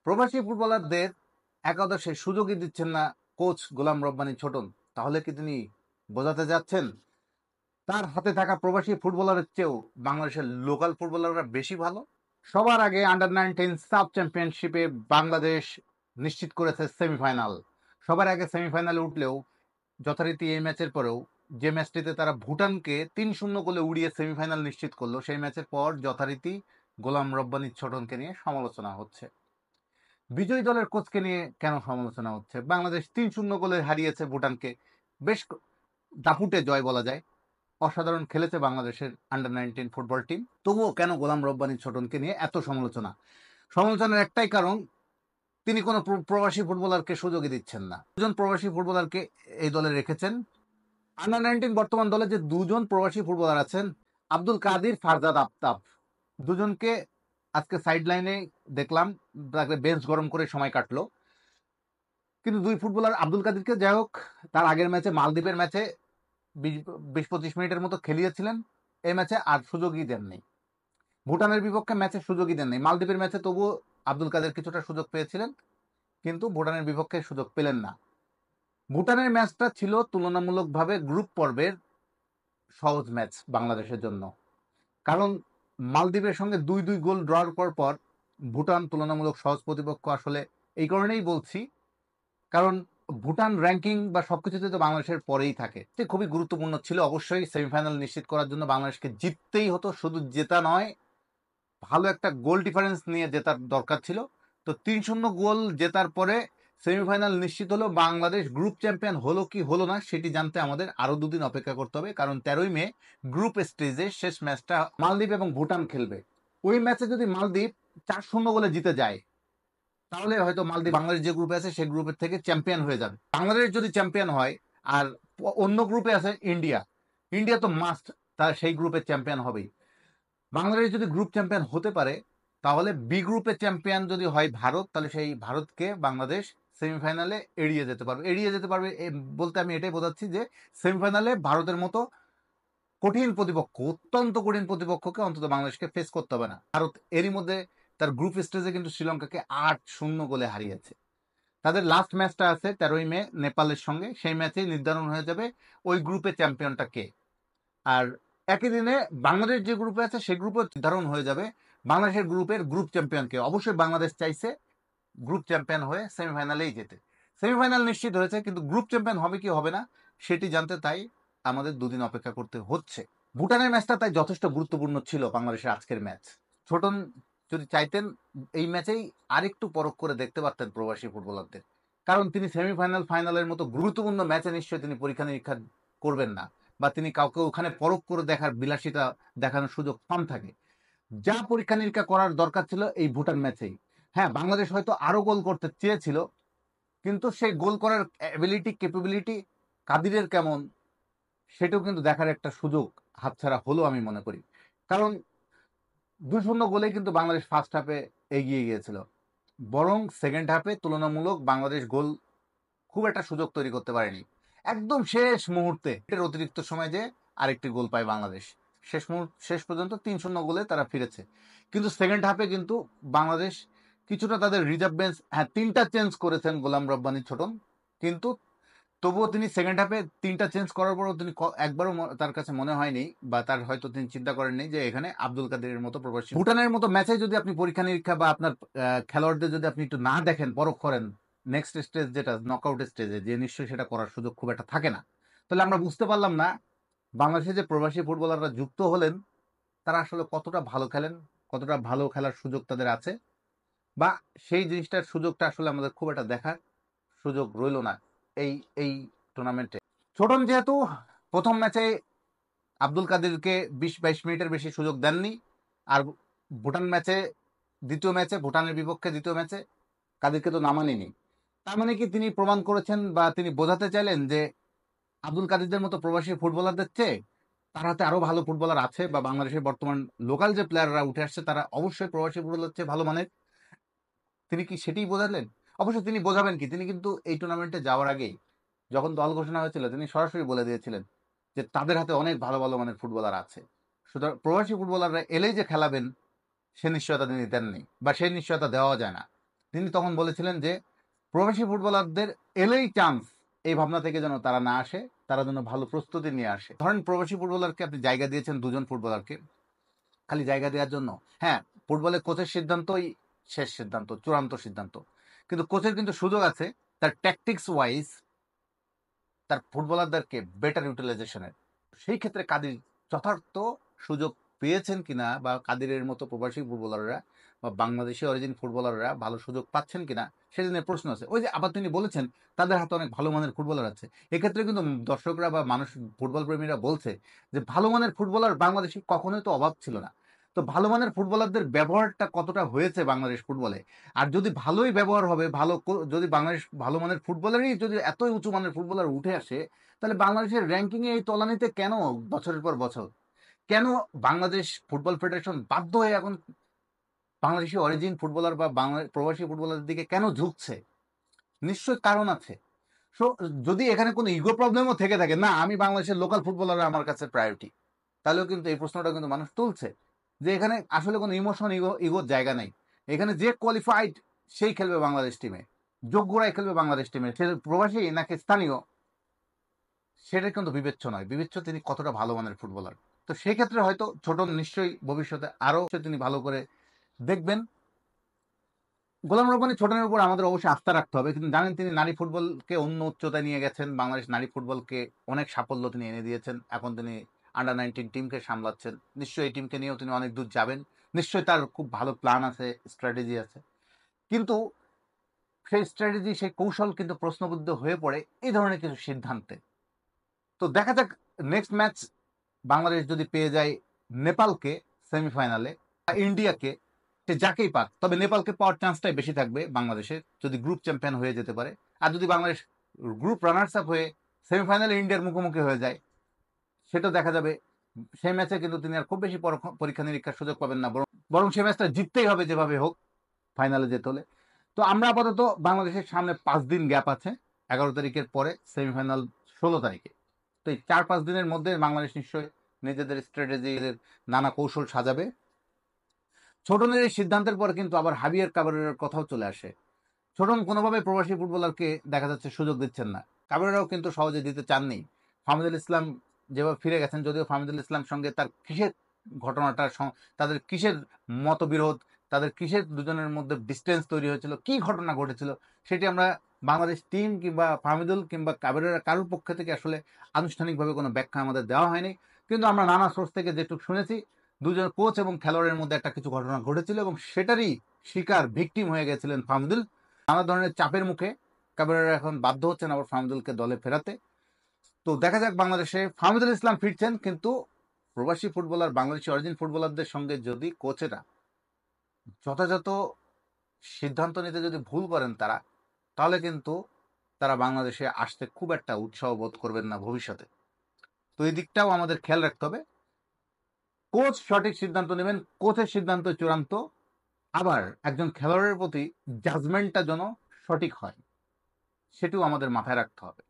প্রবাসী ফুটবলারদের একাদশে সুযোগই দিচ্ছেন না কোচ গোলাম রব্বানী ছোটন। তাহলে কি তিনি বোঝাতে যাচ্ছেন তার হাতে থাকা প্রবাসী ফুটবলারের চেয়েও বাংলাদেশের লোকাল ফুটবলাররা বেশি ভালো? সবার আগে আন্ডার-19 সাব চ্যাম্পিয়নশিপে বাংলাদেশ নিশ্চিত করেছে সেমিফাইনাল। সবার আগে সেমিফাইনালে উঠলেও যথারীতি এই ম্যাচের পরেও যে ম্যাচটিতে তারা ভুটানকে ৩-০ গোলে উড়িয়ে সেমিফাইনাল নিশ্চিত করলো, সেই ম্যাচের পর যথারীতি গোলাম রব্বানী ছোটনকে নিয়ে সমালোচনা হচ্ছে। বিজয়ী দলের কোচকে নিয়ে কেন সমালোচনা হচ্ছে? বাংলাদেশ ৩-০ গোলে হারিয়েছে ভুটানকে। বেশ দাপুটে জয় বলা যায়। অসাধারণ খেলেছে বাংলাদেশের আন্ডার-19 ফুটবল টিম। তবুও কেন গোলাম রব্বানী ছোটনকে নিয়ে এত সমালোচনা? সমালোচনার একটাই কারণ, তিনি কোনো প্রবাসী ফুটবলারকে সুযোগই দিচ্ছেন না। দুজন প্রবাসী ফুটবলারকে এই দলে রেখেছেন। আন্ডার-19 বর্তমান দলে যে দুজন প্রবাসী ফুটবলার আছেন, আব্দুল কাদির, ফারজাদ আফতাব, দুজনকে আজকে সাইড লাইনে দেখলাম, তাকে বেঞ্চ গরম করে সময় কাটলো। কিন্তু দুই ফুটবলার আব্দুল কাদিরকে যাই হোক তার আগের ম্যাচে মালদ্বীপের ম্যাচে 20-25 মিনিটের মতো খেলিয়েছিলেন। এই ম্যাচে আর সুযোগই দেননি। ভুটানের বিপক্ষে ম্যাচে সুযোগই দেননি। মালদ্বীপের ম্যাচে তবুও আব্দুল কাদের কিছুটা সুযোগ পেয়েছিলেন, কিন্তু ভুটানের বিপক্ষে সুযোগ পেলেন না। ভুটানের ম্যাচটা ছিল তুলনামূলকভাবে গ্রুপ পর্বের সহজ ম্যাচ বাংলাদেশের জন্য। কারণ মালদ্বীপের সঙ্গে 2-2 গোল ড্রর পর ভুটান তুলনামূলক সহজ প্রতিপক্ষ। আসলে এই কারণেই বলছি, কারণ ভুটান র্যাঙ্কিং বা সবকিছুতে তো বাংলাদেশের পরেই থাকে। খুবই গুরুত্বপূর্ণ ছিল। অবশ্যই সেমিফাইনাল নিশ্চিত করার জন্য বাংলাদেশকে জিততেই হতো, শুধু জেতা নয়, ভালো একটা গোল ডিফারেন্স নিয়ে জেতার দরকার ছিল। তো 3-0 গোল জেতার পরে সেমিফাইনাল নিশ্চিত হলো। বাংলাদেশ গ্রুপ চ্যাম্পিয়ন হলো কি হলো না সেটি জানতে আমাদের আরো 2 দিন অপেক্ষা করতে হবে, কারণ 13ই মে গ্রুপ স্টেজে শেষ ম্যাচটা মালদ্বীপ এবং ভুটান খেলবে। ওই ম্যাচে যদি মালদ্বীপ 4-0 গোলে জিতে যায়, তাহলে হয়তো মালদ্বীপ বাংলাদেশ যে গ্রুপে আছে সেই গ্রুপের থেকে চ্যাম্পিয়ন হয়ে যাবে। বাংলাদেশ যদি চ্যাম্পিয়ন হয় আর অন্য গ্রুপে আছে ইন্ডিয়া, ইন্ডিয়া তো মাস্ট তার সেই গ্রুপের চ্যাম্পিয়ন হবেই। বাংলাদেশ যদি গ্রুপ চ্যাম্পিয়ন হতে পারে, তাহলে বি গ্রুপে চ্যাম্পিয়ন যদি হয় ভারত, তাহলে সেই ভারতকে বাংলাদেশ সেমিফাইনালে এড়িয়ে যেতে পারবে বলতে আমি এটাই বোঝাচ্ছি যে সেমিফাইনালে ভারতের মতো কঠিন প্রতিপক্ষ, অত্যন্ত কঠিন প্রতিপক্ষকে অন্তত বাংলাদেশকে ফেস করতে হবে না। ভারত এরই মধ্যে তার গ্রুপ স্টেজে কিন্তু শ্রীলঙ্কাকে 8-0 গোলে হারিয়েছে। তাদের লাস্ট ম্যাচটা আছে 13ই মে নেপালের সঙ্গে, সেই ম্যাচেই নির্ধারণ হয়ে যাবে ওই গ্রুপে চ্যাম্পিয়নটা কে। আর একই দিনে বাংলাদেশ যে গ্রুপে আছে সেই গ্রুপে নির্ধারণ হয়ে যাবে বাংলাদেশের গ্রুপের গ্রুপ চ্যাম্পিয়নকে। অবশ্যই বাংলাদেশ চাইছে গ্রুপ চ্যাম্পিয়ন হয়ে সেমিফাইনালেই যেতে। সেমিফাইনাল নিশ্চিত হয়েছে, কিন্তু গ্রুপ চ্যাম্পিয়ন হবে কি হবে না সেটি জানতে তাই আমাদের 2 দিন অপেক্ষা করতে হচ্ছে। ভুটানের ম্যাচটা তাই যথেষ্ট গুরুত্বপূর্ণ ছিল বাংলাদেশের আজকের ম্যাচ। ছোটন যদি চাইতেন এই ম্যাচেই আরেকটু পরখ করে দেখতে পারতেন প্রবাসী ফুটবলারদের, কারণ তিনি সেমিফাইনাল ফাইনালের মতো গুরুত্বপূর্ণ ম্যাচে নিশ্চয়ই তিনি পরীক্ষা নিরীক্ষা করবেন না, বা তিনি কাউকে ওখানে পরখ করে দেখার বিলাসিতা দেখানোর সুযোগ কম থাকে। যা পরীক্ষা নিরীক্ষা করার দরকার ছিল এই ভুটান ম্যাচেই। হ্যাঁ, বাংলাদেশ হয়তো আরো গোল করতে চেয়েছিল, কিন্তু সেই গোল করার অ্যাবিলিটি, ক্যাপাবিলিটি কাদিরের কেমন সেটাও কিন্তু দেখার একটা সুযোগ হাতছাড়া হলো আমি মনে করি। কারণ 2-0 গোলে কিন্তু বাংলাদেশ ফার্স্ট হাফে এগিয়ে গিয়েছিল, বরং সেকেন্ড হাফে তুলনামূলক বাংলাদেশ গোল খুব একটা সুযোগ তৈরি করতে পারেনি। একদম শেষ মুহূর্তে অতিরিক্ত সময় যে আরেকটি গোল পায় বাংলাদেশ। শেষ পর্যন্ত 3-0 গোলে তারা ফিরেছে। কিন্তু সেকেন্ড হাফে কিন্তু বাংলাদেশ কিছুটা তাদের রিজার্ভ বেঞ্চ, হ্যাঁ 3টা চেঞ্জ করেছেন গোলাম রব্বানী ছোটন, কিন্তু তবুও তিনি সেকেন্ড হাফে 3টা চেঞ্জ করার পরও তিনি একবারও তার কাছে মনে হয়নি, বা তার হয়তো তিনি চিন্তা করেননি যে এখানে আব্দুল কাদেরের মতো প্রবাসী ভুটানের মতো ম্যাচে যদি আপনি পরীক্ষা নিরীক্ষা বা আপনার খেলোয়াড়দের যদি আপনি একটু না দেখেন, পরখ করেন, নেক্সট স্টেজ যেটা নকআউট স্টেজে, যে নিশ্চয়ই সেটা করার সুযোগ খুব একটা থাকে না। তাহলে আমরা বুঝতে পারলাম না বাংলাদেশে যে প্রবাসী ফুটবলাররা যুক্ত হলেন তারা আসলে কতটা ভালো খেলেন, কতটা ভালো খেলার সুযোগ তাদের আছে, বা সেই জিনিসটার সুযোগটা আসলে আমাদের খুব একটা দেখার সুযোগ রইল না এই এই টুর্নামেন্টে। ছোটন যেহেতু প্রথম ম্যাচে আব্দুল কাদেরকে 20-22 মিনিটের বেশি সুযোগ দেননি, আর ভুটান ম্যাচে ভুটানের বিপক্ষে দ্বিতীয় ম্যাচে কাদেরকে তো নামানিনি, তার মানে কি তিনি প্রমাণ করেছেন বা তিনি বোঝাতে চাইলেন যে আব্দুল কাদেরদের মতো প্রবাসী ফুটবলারদের চেয়ে তার হাতে আরো ভালো ফুটবলার আছে, বা বাংলাদেশের বর্তমান লোকাল যে প্লেয়াররা উঠে আসছে তারা অবশ্যই প্রবাসী ফুটবলার চেয়ে ভালো মানের? তিনি কি সেটাই বোঝালেন? অবশ্যই তিনি বোঝাবেন কি, তিনি কিন্তু এই টুর্নামেন্টে যাওয়ার আগেই যখন দল ঘোষণা হয়েছিল তিনি সরাসরি বলে দিয়েছিলেন যে তাদের হাতে অনেক ভালো ভালো মানের ফুটবলার আছে। সুতরাং প্রবাসী ফুটবলাররা এলেই যে খেলাবেন সে নিশ্চয়তা তিনি দেননি, বা সেই নিশ্চয়তা দেওয়া যায় না। তিনি তখন বলেছিলেন যে প্রবাসী ফুটবলারদের এলেই চান্স, এই ভাবনা থেকে যেন তারা না আসে, তারা যেন ভালো প্রস্তুতি নিয়ে আসে। ধরেন প্রবাসী ফুটবলারকে আপনি জায়গা দিয়েছেন, দুজন ফুটবলারকে, খালি জায়গা দেওয়ার জন্য। হ্যাঁ, ফুটবলে কোচের সিদ্ধান্তই শেষ সিদ্ধান্ত, চূড়ান্ত সিদ্ধান্ত, কিন্তু কোচের কিন্তু সুযোগ আছে তার ট্যাকটিক্স ওয়াইজ তার ফুটবলারদেরকে বেটার ইউটিলাইজেশনের। সেই ক্ষেত্রে কাদির যথার্থ সুযোগ পেয়েছেন কিনা, বা কাদিরের মতো প্রবাসী ফুটবলাররা বা বাংলাদেশি অরিজিন ফুটবলাররা ভালো সুযোগ পাচ্ছেন কিনা সেটা নিয়ে প্রশ্ন আছে। ওই যে আবার তিনি বলেছেন তাদের হাতে অনেক ভালো মানের ফুটবলার আছে। এক্ষেত্রে কিন্তু দর্শকরা বা মানুষ, ফুটবল প্রেমীরা বলছে যে ভালো মানের ফুটবলার বাংলাদেশে কখনোই তো অভাব ছিল না। তো ভালো মানের ফুটবলারদের ব্যবহারটা কতটা হয়েছে বাংলাদেশ ফুটবলে? আর যদি ভালোই ব্যবহার হবে, যদি বাংলাদেশ ভালো মানের ফুটবলারই যদি এতই উঁচু মানের ফুটবলার উঠে আসে, তাহলে বাংলাদেশের র্যাঙ্কিং এ এই তলানিতে কেন বছরের পর বছর? কেন বাংলাদেশ ফুটবল ফেডারেশন বাধ্য হয়ে এখন বাংলাদেশি অরিজিন ফুটবলার বা প্রবাসী ফুটবলারদের দিকে কেন ঝুঁকছে? নিশ্চয়ই কারণ আছে। সো যদি এখানে কোনো ইগো প্রবলেমও থেকে থাকে, না আমি বাংলাদেশের লোকাল ফুটবলার আমার কাছে প্রায়োরিটি, তাহলেও কিন্তু এই প্রশ্নটা কিন্তু মানুষ তুলছে যে এখানে আসলে কোনো ইমোশন, ইগোর জায়গা নেই। এখানে যে কোয়ালিফাইড সেই খেলবে বাংলাদেশ টিমে, যোগ্যরাই খেলবে বাংলাদেশ টিমে, সে প্রবাসী নাকি স্থানীয় সেটা কিন্তু বিবেচ্য নয়, বিবেচ্য তিনি কতটা ভালো মানের ফুটবলার। তো সেক্ষেত্রে হয়তো ছোটন নিশ্চয়ই ভবিষ্যতে আরো তিনি ভালো করে দেখবেন। গোলাম রব্বানী ছোটনের উপর আমাদের অবশ্যই আস্থা রাখতে হবে, কিন্তু জানেন তিনি নারী ফুটবলকে অন্য উচ্চতায় নিয়ে গেছেন, বাংলাদেশ নারী ফুটবলকে অনেক সাফল্য তিনি এনে দিয়েছেন। এখন তিনি আন্ডার 19 টিমকে সামলাচ্ছেন, নিশ্চয়ই এই টিমকে নিয়েও তিনি অনেক দূর যাবেন। নিশ্চয়ই তার খুব ভালো প্ল্যান আছে, স্ট্র্যাটেজি আছে, কিন্তু সেই স্ট্র্যাটেজি, সেই কৌশল কিন্তু প্রশ্নবিদ্ধ হয়ে পড়ে এই ধরনের কিছু সিদ্ধান্তে। তো দেখা যাক নেক্সট ম্যাচ বাংলাদেশ যদি পেয়ে যায় নেপালকে সেমিফাইনালে, বা ইন্ডিয়াকে, সে যাকেই পাক, তবে নেপালকে পাওয়ার চান্সটাই বেশি থাকবে বাংলাদেশের, যদি গ্রুপ চ্যাম্পিয়ন হয়ে যেতে পারে। আর যদি বাংলাদেশ গ্রুপ রানার্স আপ হয়ে সেমিফাইনালে ইন্ডিয়ার মুখোমুখি হয়ে যায়, সেটা দেখা যাবে। সেই ম্যাচে কিন্তু তিনি আর খুব বেশি পরীক্ষা নিরীক্ষার সুযোগ পাবেন না, বরং সেই ম্যাচটা জিততেই হবে যেভাবে হোক, ফাইনালে যেতে হলে। তো আমরা আপাতত বাংলাদেশের সামনে 5 দিন গ্যাপ আছে, 11 তারিখের পরে সেমিফাইনাল 16 তারিখে। তো এই 4-5 দিনের মধ্যে বাংলাদেশ নিশ্চয়ই নিজেদের স্ট্র্যাটেজি, নানা কৌশল সাজাবে। ছোটনের এই সিদ্ধান্তের পর কিন্তু আবার হাবিয়ার কাবারের কথাও চলে আসে। ছোটন কোনোভাবে প্রবাসী ফুটবলারকে দেখা যাচ্ছে সুযোগ দিচ্ছেন না, কাবারেরাও কিন্তু সহজে দিতে চাননি। ফাহমিদুল ইসলাম যেভাবে ফিরে গেছেন, যদিও ফাহমিদুল ইসলাম সঙ্গে তার কিসের ঘটনাটা, তাদের কিসের মতবিরোধ, তাদের কিসের দুজনের মধ্যে ডিস্টেন্স তৈরি হয়েছিল, কি ঘটনা ঘটেছিল, সেটি আমরা বাংলাদেশ টিম কিংবা ফাহমিদুল কিংবা কাবেরের কারোর পক্ষ থেকে আসলে আনুষ্ঠানিকভাবে কোনো ব্যাখ্যা আমাদের দেওয়া হয়নি। কিন্তু আমরা নানা সোর্স থেকে যেটুকু শুনেছি, দুজন কোচ এবং খেলোয়াড়ের মধ্যে একটা কিছু ঘটনা ঘটেছিল এবং সেটারই শিকার, ভিকটিম হয়ে গেছিলেন ফাহমিদুল। নানা ধরনের চাপের মুখে কাবেরেরা এখন বাধ্য হচ্ছেন আবার ফাহমিদুলকে দলে ফেরাতে। তো দেখা যাক বাংলাদেশে ফাহমিদুল ইসলাম ফিরছেন, কিন্তু প্রবাসী ফুটবলার, বাংলাদেশি অরিজিন ফুটবলারদের সঙ্গে যদি কোচেরা যথাযথ সিদ্ধান্ত নিতে যদি ভুল করেন তারা, তাহলে কিন্তু তারা বাংলাদেশে আসতে খুব একটা উৎসাহ বোধ করবেন না ভবিষ্যতে। তো এই দিকটাও আমাদের খেয়াল রাখতে হবে। কোচ সঠিক সিদ্ধান্ত নেবেন, কোচের সিদ্ধান্ত চূড়ান্ত, আবার একজন খেলোয়াড়ের প্রতি জাজমেন্টটা যেন সঠিক হয়, সেটিও আমাদের মাথায় রাখতে হবে।